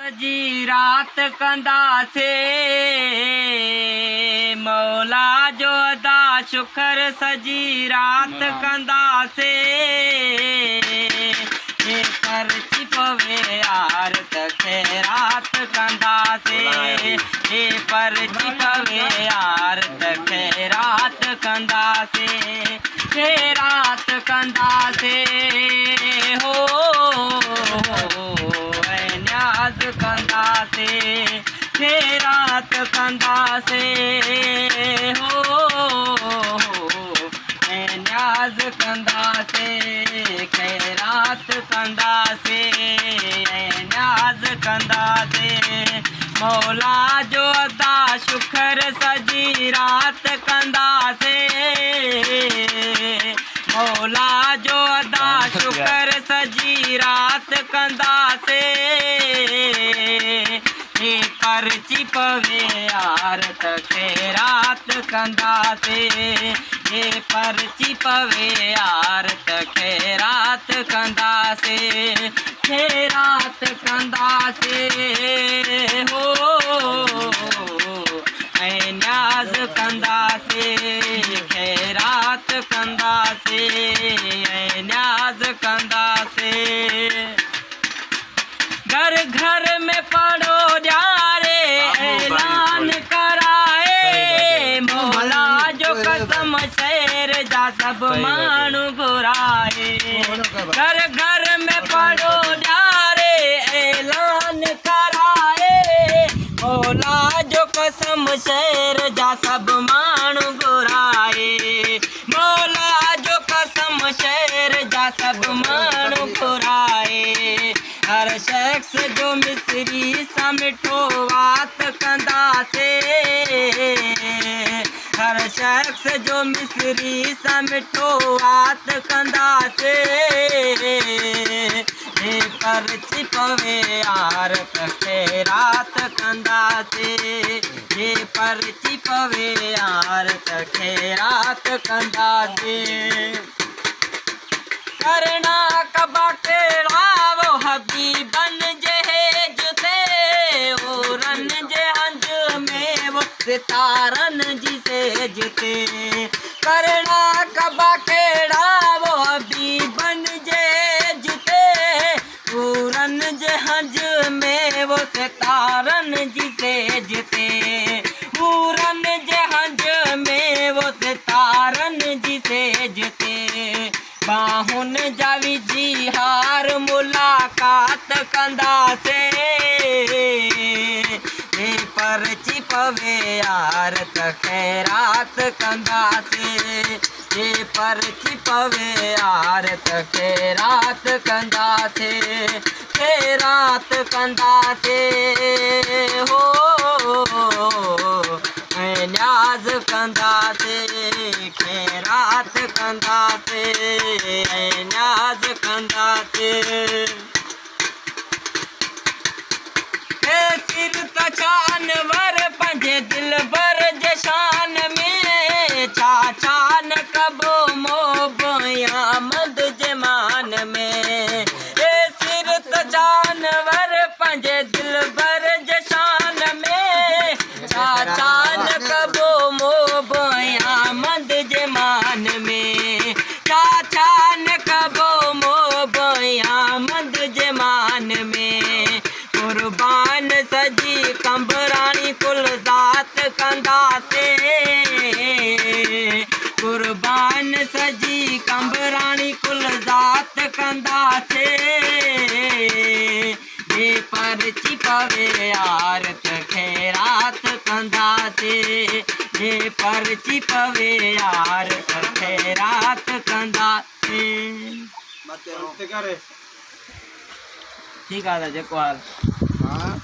सजी रात कंदा से मौला जो अदा शुक्र सजी रात कंदा से परची पवे यार तके रात कंदा से परची पवे यार तके रात कंदा से रात कंदा से हो न्याज कंदा से रात कंदा से हो न्याज कंदा से खैरात कंदा से न्याज कंदा से मौला जो अदा शुक्र सजी रात कंदा से मौला जो अदा शुक्र सजी रात कंदा से परची पवे यार तके रात कंदा से परची पवे यार तके रात कंदा से रात कंदा से हो न्याज कंदा से रात कंदा से न्याज कंदा से घर घर में पढ़ो न्यारे ऐलान कराए मौला जो कसम शेर जा सब मानू बुराए घर घर में पढ़ो न्यारे ऐलान कराए मौला जो कसम शेर जा सब मानू बुराए मौला जो कसम शेर जा सब मानू बुराए हर शख्स जो मिस्री सा मिठो बात कंदा से हर शख्स जो मिस्री सा मिठो बात कंदा से परची पवे यार तके रात कंदा से परची पवे यार तके रात कंदा से करना कबा केड़ा वो हबीबन जहेज थे वो रन जे हंज में वो सितारन जी से जते करना कबा केड़ा वो हबीबन जहेज थे वो रन जे हंज में वो सितारन जी से जते वो रन जे हंज में वो सितारन जी से जते बाहुन जावी जी हार मुलाकात कंदा से परची पवे यार तके रात कंदा से परची पवे यार तके रात कंदा से रात कंदा से हो न्याज कंदा से खैरात कंदा से न्याज कंदा से सिर तचानवर पंजे दिल बर जशान में चाचान कबो मोबया मद जमान में सिर तचानवर पंजे दिल बर जशान में चाचान कबो मोबया मद जमान में चाचान कबो मोबया मद जमान में कुर्बान सजी कंबरानी कुल जात कंदा से कुर्बान सजी कंबरानी कुल जात कंदा से परची पवे यार तके रात कंदा से परची पवे यार तके रात कंदा से ठीक है जेको हाल। हाँ